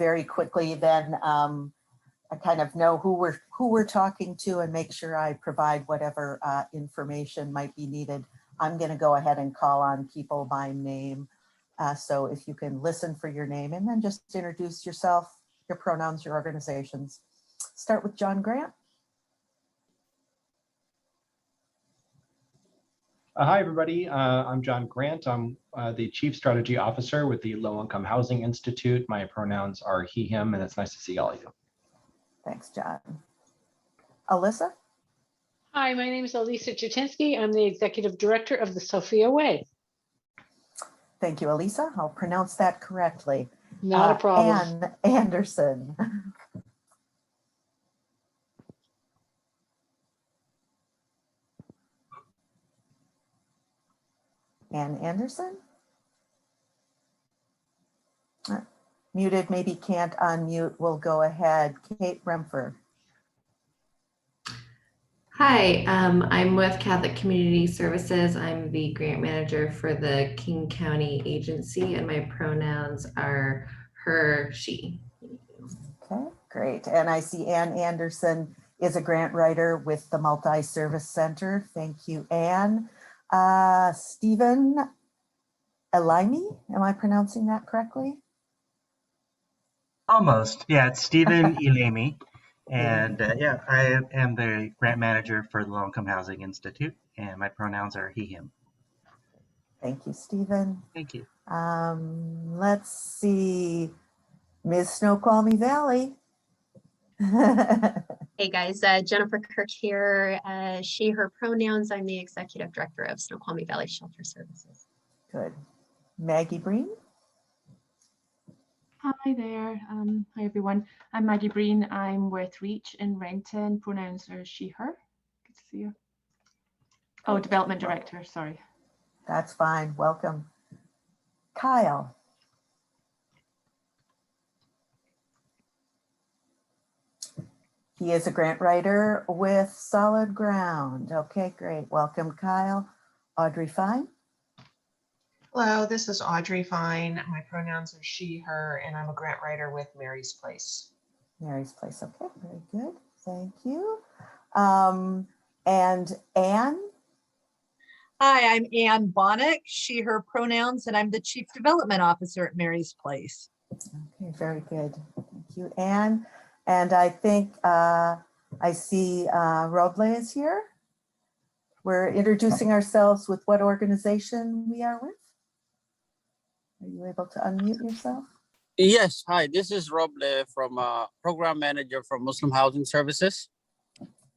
very quickly, then I kind of know who we're talking to and make sure I provide whatever information might be needed. I'm going to go ahead and call on people by name. So if you can listen for your name and then just introduce yourself, your pronouns, your organizations. Start with John Grant. Hi, everybody. I'm John Grant. I'm the Chief Strategy Officer with the Low Income Housing Institute. My pronouns are he, him, and it's nice to see all of you. Thanks, John. Alyssa? Hi, my name is Elisa Chutinsky. I'm the Executive Director of the Sophia Way. Thank you, Elisa. I'll pronounce that correctly. Not a problem. Ann Anderson. Ann Anderson? Muted, maybe can't unmute. We'll go ahead. Kate Remford. Hi, I'm with Catholic Community Services. I'm the grant manager for the King County Agency, and my pronouns are her, she. Okay, great. And I see Ann Anderson is a grant writer with the Multi-Service Center. Thank you, Ann. Stephen Elimi, am I pronouncing that correctly? Almost, yeah, it's Stephen Elimi. And yeah, I am the grant manager for the Low Income Housing Institute, and my pronouns are he, him. Thank you, Stephen. Thank you. Let's see, Ms. Snoqualmie Valley. Hey guys, Jennifer Kirk here. She, her pronouns. I'm the Executive Director of Snoqualmie Valley Shelter Services. Good. Maggie Breen. Hi there. Hi everyone. I'm Maggie Breen. I'm with Reach in Renton. Pronouns are she, her. Good to see you. Oh, Development Director, sorry. That's fine. Welcome. Kyle. He is a grant writer with Solid Ground. Okay, great. Welcome, Kyle. Audrey Fine. Hello, this is Audrey Fine. My pronouns are she, her, and I'm a grant writer with Mary's Place. Mary's Place. Okay, very good. Thank you. And Anne. Hi, I'm Ann Bonnick, she, her pronouns, and I'm the Chief Development Officer at Mary's Place. Okay, very good. Thank you, Anne. And I think I see Roble is here. We're introducing ourselves with what organization we are with. Are you able to unmute yourself? Yes, hi, this is Roble from Program Manager for Muslim Housing Services.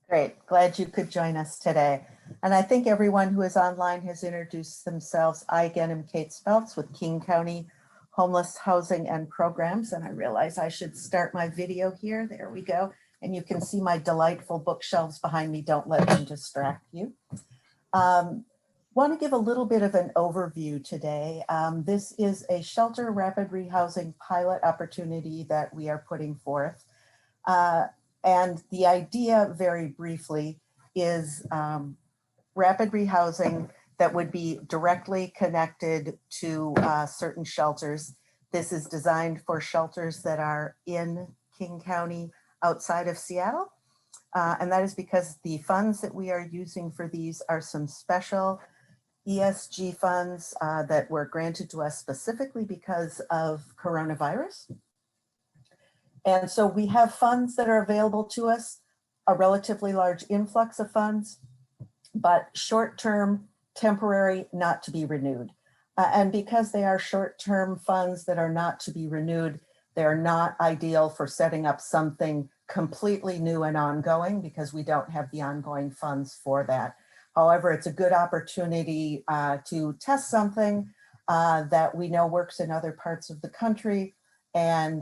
Great, glad you could join us today. And I think everyone who is online has introduced themselves. I again am Kate Speltz with King County Homeless Housing and Programs. And I realize I should start my video here. There we go. And you can see my delightful bookshelves behind me. Don't let them distract you. Want to give a little bit of an overview today. This is a shelter rapid rehousing pilot opportunity that we are putting forth. And the idea, very briefly, is rapid rehousing that would be directly connected to certain shelters. This is designed for shelters that are in King County outside of Seattle. And that is because the funds that we are using for these are some special ESG funds that were granted to us specifically because of coronavirus. And so we have funds that are available to us, a relatively large influx of funds, but short-term, temporary, not to be renewed. And because they are short-term funds that are not to be renewed, they're not ideal for setting up something completely new and ongoing because we don't have the ongoing funds for that. However, it's a good opportunity to test something that we know works in other parts of the country. And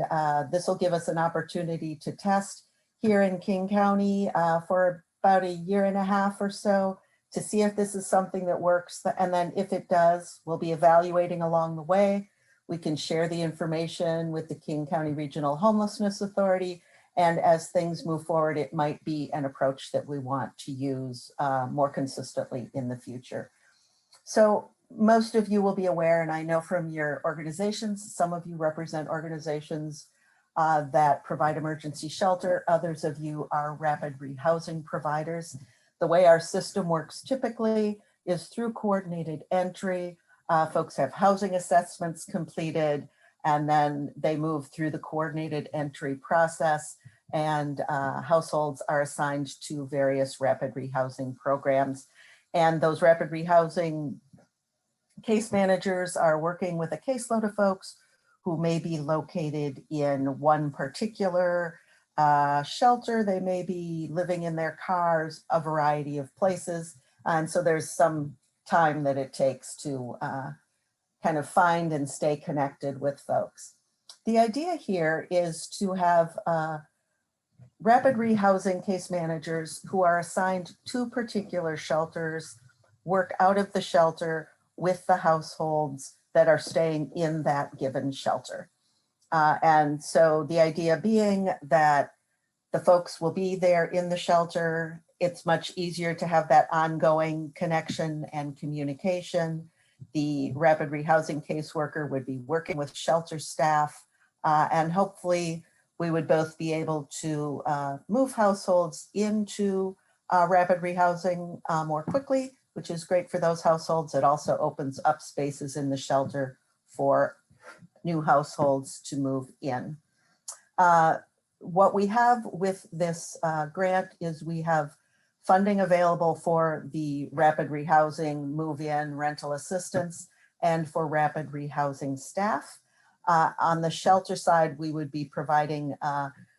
this will give us an opportunity to test here in King County for about 1.5 years or so to see if this is something that works. And then if it does, we'll be evaluating along the way. We can share the information with the King County Regional Homelessness Authority. And as things move forward, it might be an approach that we want to use more consistently in the future. So most of you will be aware, and I know from your organizations, some of you represent organizations that provide emergency shelter. Others of you are rapid rehousing providers. The way our system works typically is through coordinated entry. Folks have housing assessments completed, and then they move through the coordinated entry process, and households are assigned to various rapid rehousing programs. And those rapid rehousing case managers are working with a caseload of folks who may be located in one particular shelter. They may be living in their cars, a variety of places. And so there's some time that it takes to kind of find and stay connected with folks. The idea here is to have rapid rehousing case managers who are assigned to particular shelters work out of the shelter with the households that are staying in that given shelter. And so the idea being that the folks will be there in the shelter. It's much easier to have that ongoing connection and communication. The rapid rehousing caseworker would be working with shelter staff, and hopefully we would both be able to move households into rapid rehousing more quickly, which is great for those households. It also opens up spaces in the shelter for new households to move in. What we have with this grant is we have funding available for the rapid rehousing, move-in, rental assistance, and for rapid rehousing staff. On the shelter side, we would be providing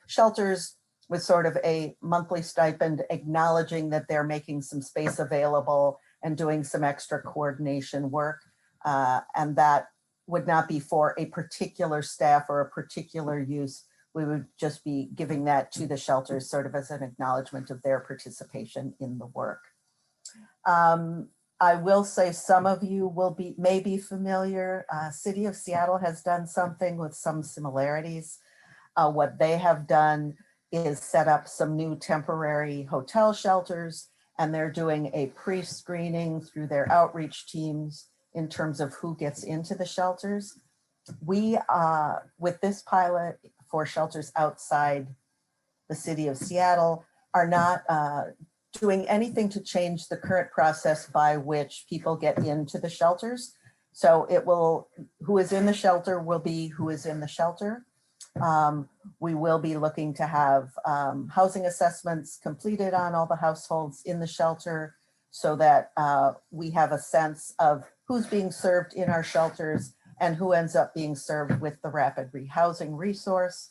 shelters with sort of a monthly stipend, acknowledging that they're making some space available and doing some extra coordination work. And that would not be for a particular staff or a particular use. We would just be giving that to the shelters sort of as an acknowledgement of their participation in the work. I will say some of you may be familiar. City of Seattle has done something with some similarities. What they have done is set up some new temporary hotel shelters, and they're doing a pre-screening through their outreach teams in terms of who gets into the shelters. We, with this pilot for shelters outside the city of Seattle, are not doing anything to change the current process by which people get into the shelters. So it will, who is in the shelter will be who is in the shelter. We will be looking to have housing assessments completed on all the households in the shelter so that we have a sense of who's being served in our shelters and who ends up being served with the rapid rehousing resource.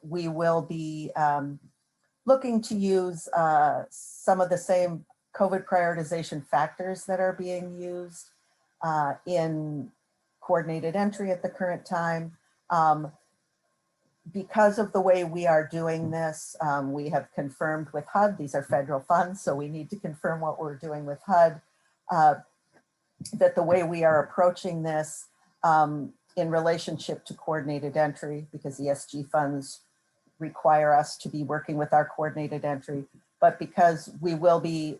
We will be looking to use some of the same COVID prioritization factors that are being used in coordinated entry at the current time. Because of the way we are doing this, we have confirmed with HUD, these are federal funds, so we need to confirm what we're doing with HUD, that the way we are approaching this in relationship to coordinated entry, because ESG funds require us to be working with our coordinated entry, but because we will be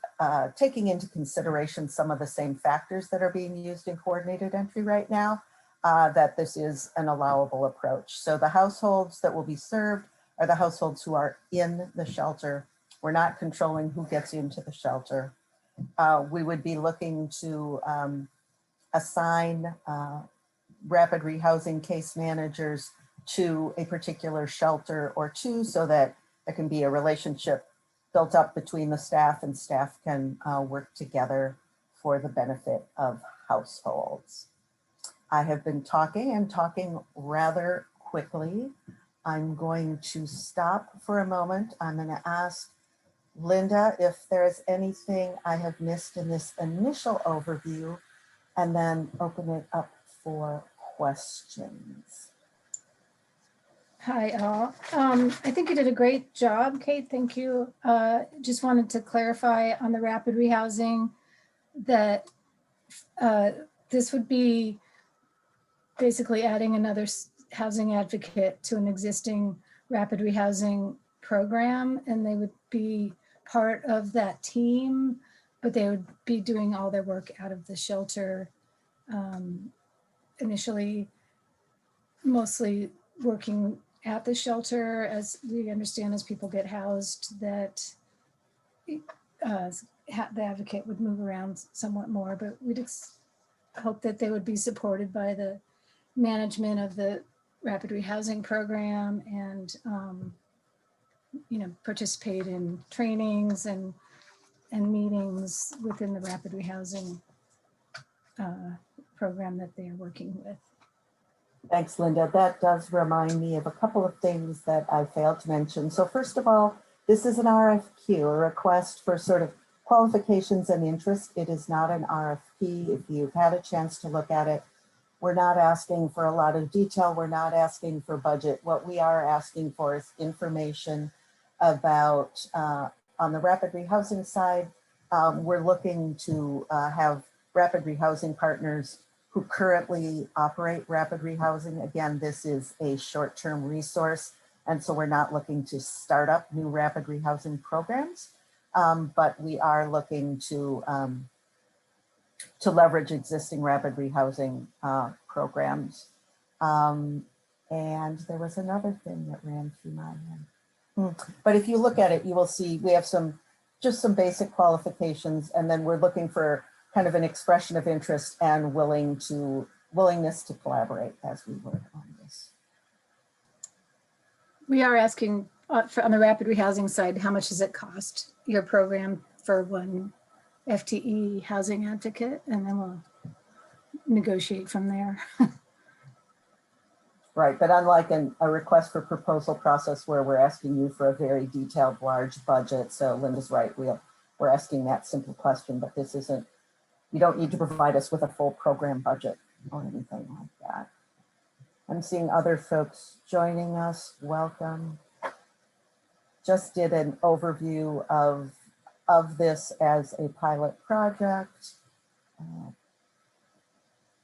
taking into consideration some of the same factors that are being used in coordinated entry right now, that this is an allowable approach. So the households that will be served are the households who are in the shelter. We're not controlling who gets into the shelter. We would be looking to assign rapid rehousing case managers to a particular shelter or two so that there can be a relationship built up between the staff and staff can work together for the benefit of households. I have been talking and talking rather quickly. I'm going to stop for a moment. I'm going to ask Linda if there is anything I have missed in this initial overview, and then open it up for questions. Hi, all. I think you did a great job, Kate. Thank you. Just wanted to clarify on the rapid rehousing that this would be basically adding another housing advocate to an existing rapid rehousing program, and they would be part of that team, but they would be doing all their work out of the shelter initially, mostly working at the shelter, as we understand, as people get housed, that the advocate would move around somewhat more, but we'd hope that they would be supported by the management of the rapid rehousing program and, participate in trainings and meetings within the rapid rehousing program that they are working with. Thanks, Linda. That does remind me of a couple of things that I failed to mention. So first of all, this is an RFQ, a request for sort of qualifications and interest. It is not an RFP. If you've had a chance to look at it, we're not asking for a lot of detail. We're not asking for budget. What we are asking for is information about, on the rapid rehousing side, we're looking to have rapid rehousing partners who currently operate rapid rehousing. Again, this is a short-term resource, and so we're not looking to start up new rapid rehousing programs, but we are looking to leverage existing rapid rehousing programs. And there was another thing that ran through my head. But if you look at it, you will see we have just some basic qualifications, and then we're looking for kind of an expression of interest and willingness to collaborate as we work on this. We are asking on the rapid rehousing side, how much does it cost your program for one FTE housing advocate? And then we'll negotiate from there. Right, but unlike a request for proposal process where we're asking you for a very detailed, large budget, so Linda's right, we're asking that simple question, but this isn't, you don't need to provide us with a full program budget or anything like that. I'm seeing other folks joining us. Welcome. Just did an overview of this as a pilot project.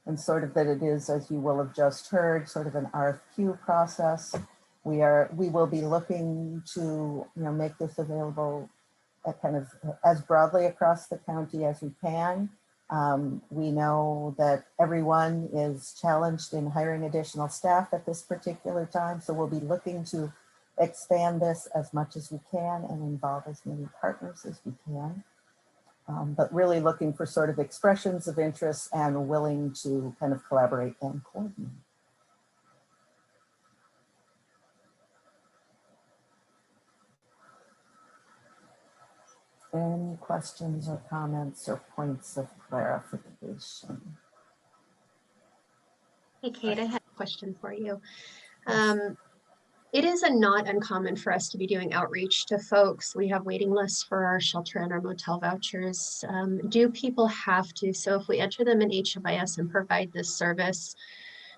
And sort of that it is, as you will have just heard, sort of an RFQ process. We will be looking to make this available at kind of as broadly across the county as we can. We know that everyone is challenged in hiring additional staff at this particular time, so we'll be looking to expand this as much as we can and involve as many partners as we can. But really looking for sort of expressions of interest and willing to kind of collaborate and coordinate. Any questions or comments or points of clarification? Hey, Kate, I had a question for you. It is not uncommon for us to be doing outreach to folks. We have waiting lists for our shelter and our motel vouchers. Do people have to, so if we enter them in HMIS and provide this service,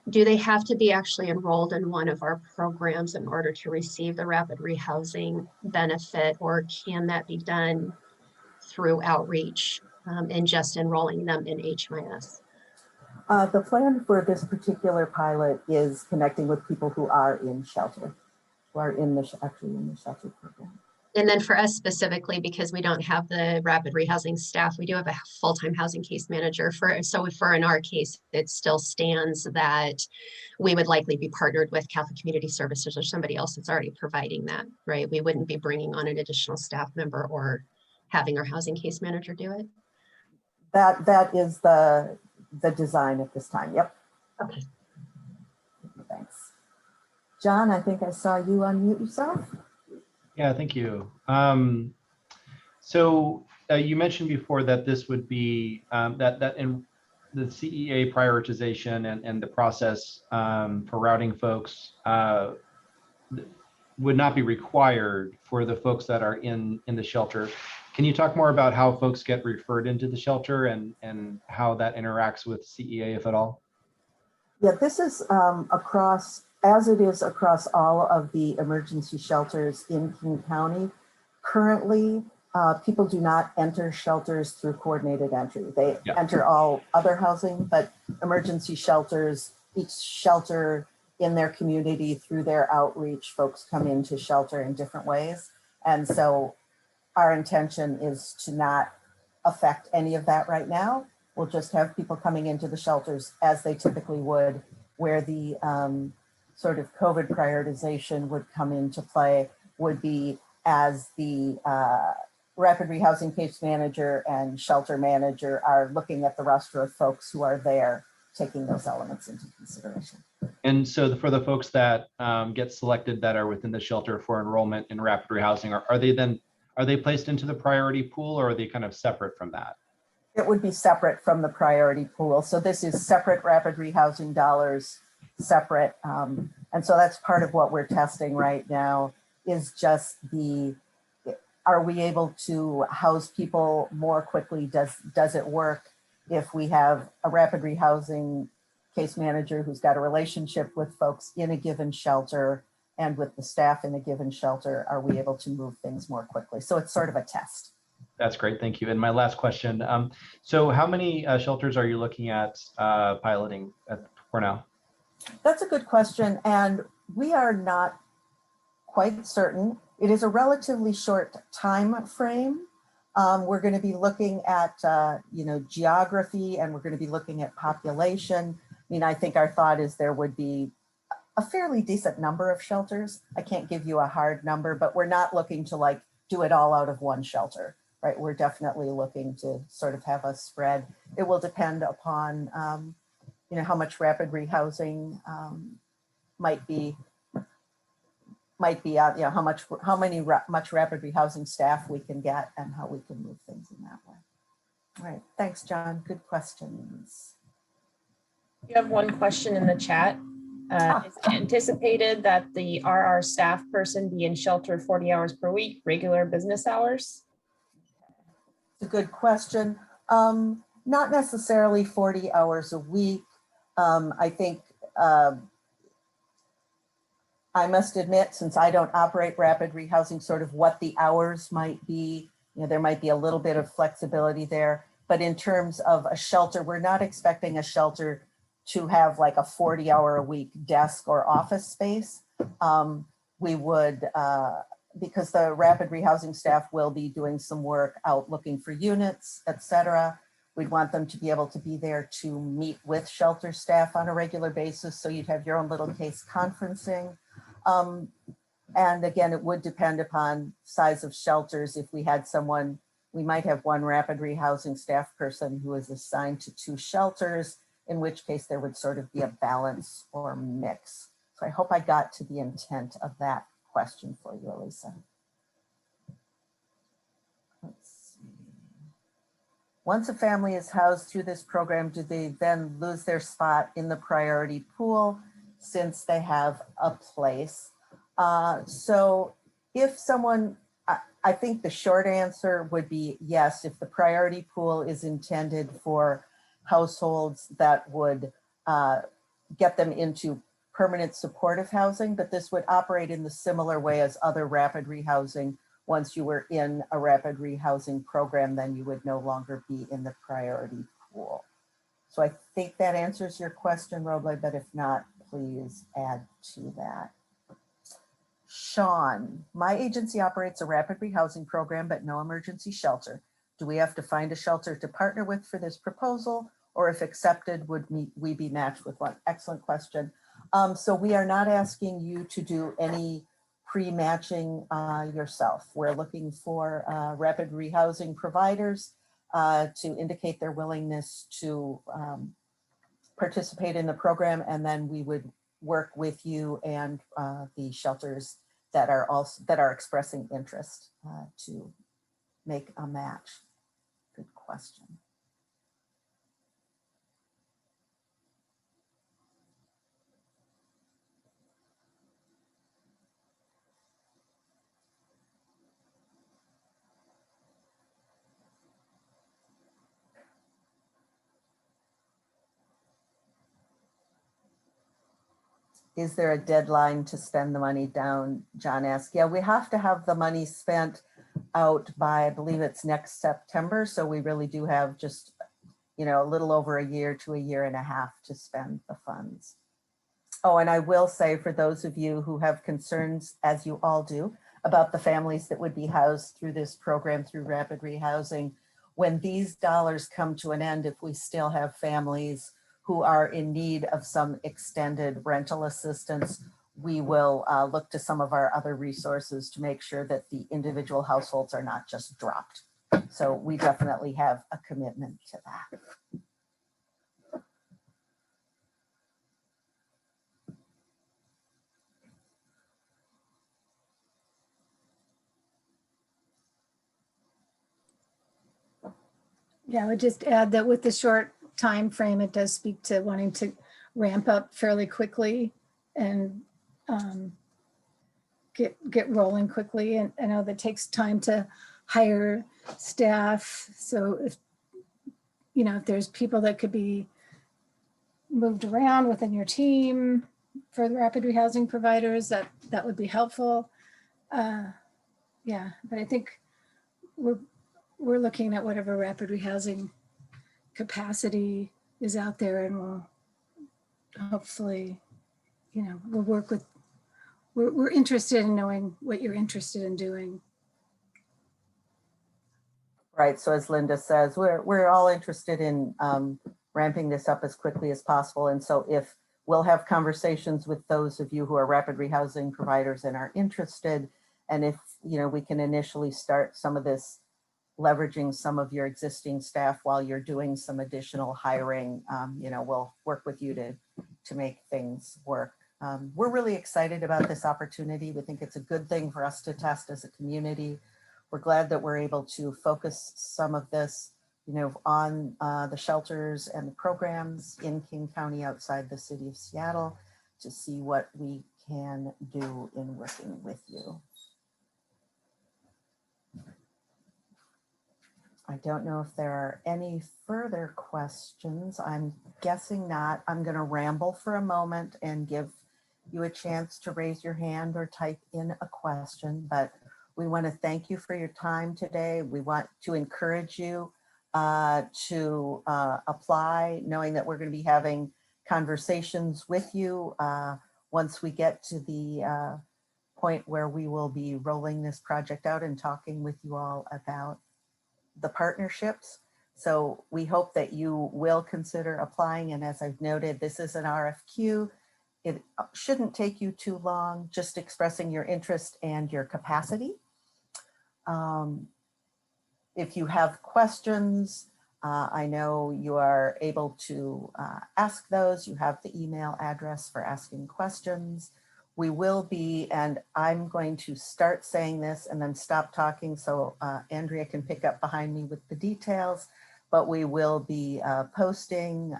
do they have to be actually enrolled in one of our programs in order to receive the rapid rehousing benefit, or can that be done through outreach and just enrolling them in HMIS? The plan for this particular pilot is connecting with people who are in shelter, who are actually in the shelter program. And then for us specifically, because we don't have the rapid rehousing staff, we do have a full-time housing case manager. So in our case, it still stands that we would likely be partnered with Catholic Community Services or somebody else that's already providing that, right? We wouldn't be bringing on an additional staff member or having our housing case manager do it. That is the design at this time. Yep. Okay. Thanks. John, I think I saw you unmute yourself. Yeah, thank you. So you mentioned before that this would be that in the CEA prioritization and the process for routing folks would not be required for the folks that are in the shelter. Can you talk more about how folks get referred into the shelter and how that interacts with CEA, if at all? Yeah, this is across, as it is across all of the emergency shelters in King County. Currently, people do not enter shelters through coordinated entry. They enter all other housing, but emergency shelters, each shelter in their community through their outreach, folks come into shelter in different ways. And so our intention is to not affect any of that right now. We'll just have people coming into the shelters as they typically would, where the sort of COVID prioritization would come into play would be as the rapid rehousing case manager and shelter manager are looking at the roster of folks who are there, taking those elements into consideration. And so for the folks that get selected that are within the shelter for enrollment in rapid rehousing, are they placed into the priority pool, or are they kind of separate from that? It would be separate from the priority pool. So this is separate rapid rehousing dollars, separate. And so that's part of what we're testing right now is just are we able to house people more quickly? Does it work if we have a rapid rehousing case manager who's got a relationship with folks in a given shelter and with the staff in a given shelter? Are we able to move things more quickly? So it's sort of a test. That's great, thank you. And my last question, so how many shelters are you looking at piloting at Cornell? That's a good question, and we are not quite certain. It is a relatively short time frame. We're going to be looking at geography, and we're going to be looking at population. I mean, I think our thought is there would be a fairly decent number of shelters. I can't give you a hard number, but we're not looking to like do it all out of one shelter. Right, we're definitely looking to sort of have a spread. It will depend upon, how much rapid rehousing might be out. How much rapid rehousing staff we can get and how we can move things in that way. All right, thanks, John. Good questions. You have one question in the chat. It's anticipated that the RR staff person be in shelter 40 hours per week, regular business hours? A good question. Not necessarily 40 hours a week. I think I must admit, since I don't operate rapid rehousing, sort of what the hours might be, there might be a little bit of flexibility there. But in terms of a shelter, we're not expecting a shelter to have like a 40-hour-a-week desk or office space. We would, because the rapid rehousing staff will be doing some work out looking for units, et cetera. We'd want them to be able to be there to meet with shelter staff on a regular basis. So you'd have your own little case conferencing. And again, it would depend upon size of shelters. If we had someone, we might have one rapid rehousing staff person who is assigned to 2 shelters, in which case there would sort of be a balance or mix. So I hope I got to the intent of that question for you, Elisa. Let's see. Once a family is housed through this program, do they then lose their spot in the priority pool since they have a place? So if someone, I think the short answer would be yes, if the priority pool is intended for households that would get them into permanent supportive housing, but this would operate in the similar way as other rapid rehousing. Once you were in a rapid rehousing program, then you would no longer be in the priority pool. So I think that answers your question, Roble, but if not, please add to that. Sean, my agency operates a rapid rehousing program, but no emergency shelter. Do we have to find a shelter to partner with for this proposal? Or if accepted, would we be matched with one? Excellent question. So we are not asking you to do any pre-matching yourself. We're looking for rapid rehousing providers to indicate their willingness to participate in the program, and then we would work with you and the shelters that are expressing interest to make a match. Good question. Is there a deadline to spend the money down? John asked. Yeah, we have to have the money spent out by, I believe it's next September. So we really do have just, a little over a year to a year and a half to spend the funds. Oh, and I will say for those of you who have concerns, as you all do, about the families that would be housed through this program, through rapid rehousing, when these dollars come to an end, if we still have families who who are in need of some extended rental assistance, we will look to some of our other resources to make sure that the individual households are not just dropped. So we definitely have a commitment to that. Yeah, I would just add that with the short time frame, it does speak to wanting to ramp up fairly quickly and get rolling quickly. And I know that takes time to hire staff. So if, you know, if there's people that could be moved around within your team for the rapid rehousing providers, that would be helpful. Yeah, but I think we're looking at whatever rapid rehousing capacity is out there, and we'll hopefully, you know, we'll work with, we're interested in knowing what you're interested in doing. Right, so as Linda says, we're all interested in ramping this up as quickly as possible. And so if we'll have conversations with those of you who are rapid rehousing providers and are interested, and if, you know, we can initially start some of this leveraging some of your existing staff while you're doing some additional hiring, you know, we'll work with you to make things work. We're really excited about this opportunity. We think it's a good thing for us to test as a community. We're glad that we're able to focus some of this, you know, on the shelters and the programs in King County outside the city of Seattle to see what we can do in working with you. I don't know if there are any further questions. I'm guessing not. I'm going to ramble for a moment and give you a chance to raise your hand or type in a question, but we want to thank you for your time today. We want to encourage you to apply, knowing that we're going to be having conversations with you once we get to the point where we will be rolling this project out and talking with you all about the partnerships. So we hope that you will consider applying. And as I've noted, this is an RFQ. It shouldn't take you too long, just expressing your interest and your capacity. If you have questions, I know you are able to ask those. You have the email address for asking questions. We will be, and I'm going to start saying this and then stop talking so Andrea can pick up behind me with the details, but we will be posting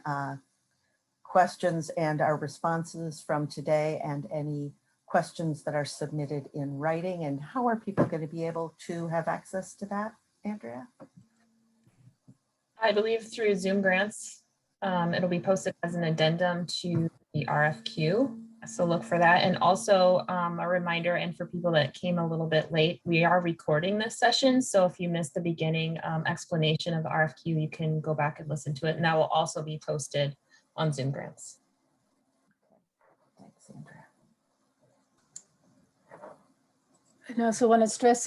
questions and our responses from today and any questions that are submitted in writing. And how are people going to be able to have access to that, Andrea? I believe through Zoom grants. It'll be posted as an addendum to the RFQ. So look for that. And also a reminder, and for people that came a little bit late, we are recording this session. So if you missed the beginning explanation of the RFQ, you can go back and listen to it. And that will also be posted on Zoom grants. Thanks, Andrea. I also want to stress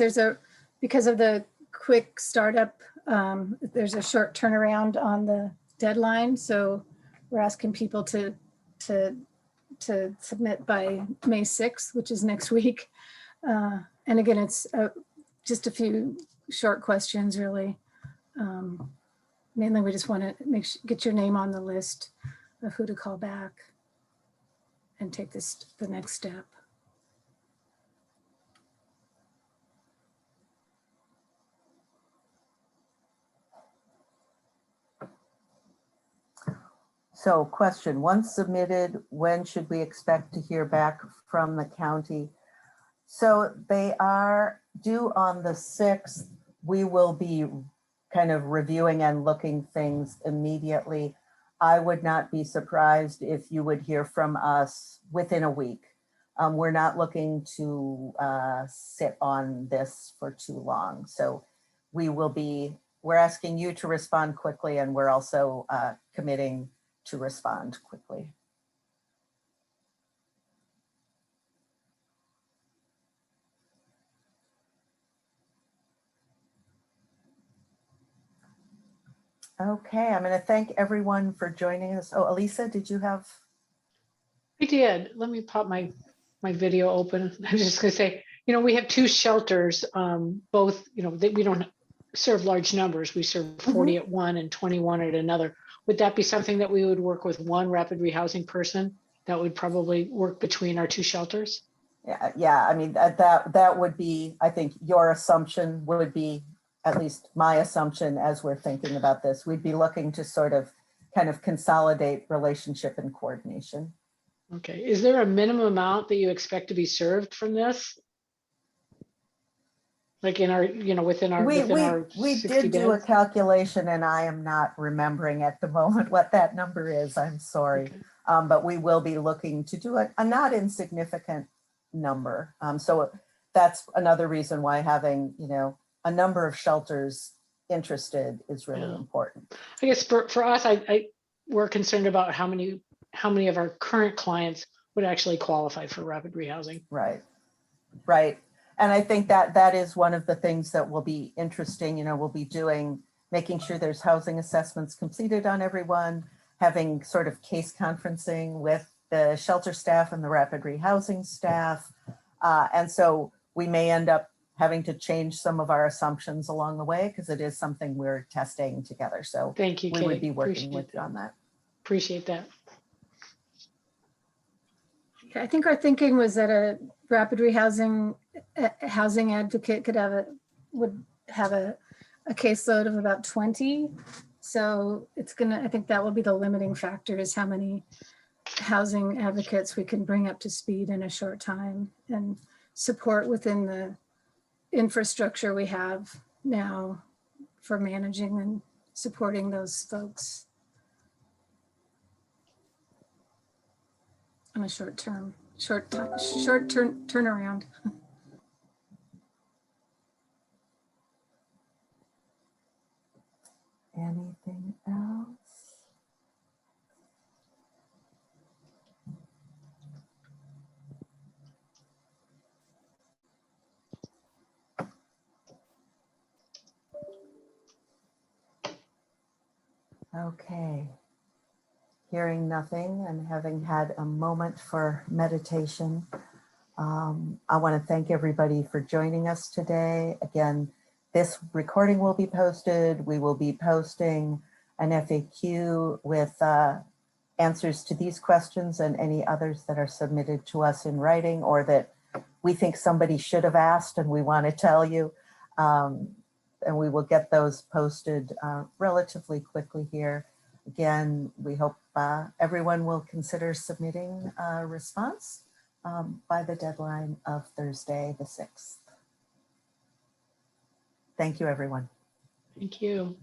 because of the quick startup, there's a short turnaround on the deadline. So we're asking people to submit by May 6th, which is next week. And again, it's just a few short questions, really. Mainly, we just want to get your name on the list of who to call back and take the next step. So question, once submitted, when should we expect to hear back from the county? So they are due on the 6th. We will be kind of reviewing and looking things immediately. I would not be surprised if you would hear from us within a week. We're not looking to sit on this for too long. So we're asking you to respond quickly, and we're also committing to respond quickly. Okay, I'm going to thank everyone for joining us. Oh, Elisa, did you have? I did. Let me pop my video open. I was just gonna say, we have two shelters, both, we don't serve large numbers. We serve 40 at one and 21 at another. Would that be something that we would work with one rapid rehousing person that would probably work between our two shelters? Yeah. I mean, that would be, I think your assumption would be, at least my assumption as we're thinking about this, we'd be looking to sort of kind of consolidate relationship and coordination. Okay. Is there a minimum amount that you expect to be served from this? Like in our, within our We 60 did do a beds? calculation and I am not remembering at the moment what that number is. I'm sorry. Okay. But we will be looking to do a not insignificant number. So that's another reason why having, a number of shelters interested is really Yeah. important. I guess for us, we're concerned about how many of our current clients would actually qualify for rapid rehousing. Right. And I think that is one of the things that will be interesting, we'll be doing, making sure there's housing assessments completed on everyone, having sort of case conferencing with the shelter staff and the rapid rehousing staff. And so we may end up having to change some of our assumptions along the way because it is something we're testing together. So thank you, we Kate. would be working Appreciate with you that. on that. Appreciate that. Okay, I think our thinking was that a rapid rehousing housing advocate would have a caseload of about 20. So I think that will be the limiting factor, is how many housing advocates we can bring up to speed in a short time and support within the infrastructure we have now for managing and supporting those folks on a short turnaround. Anything else? Okay. Hearing nothing and having had a moment for meditation, I want to thank everybody for joining us today. Again, this recording will be posted. We will be posting an FAQ with answers to these questions and any others that are submitted to us in writing or that we think somebody should have asked and we want to tell you. And we will get those posted relatively quickly here. Again, we hope everyone will consider submitting a response by the deadline of Thursday, the 6th. Thank you, everyone. Thank you.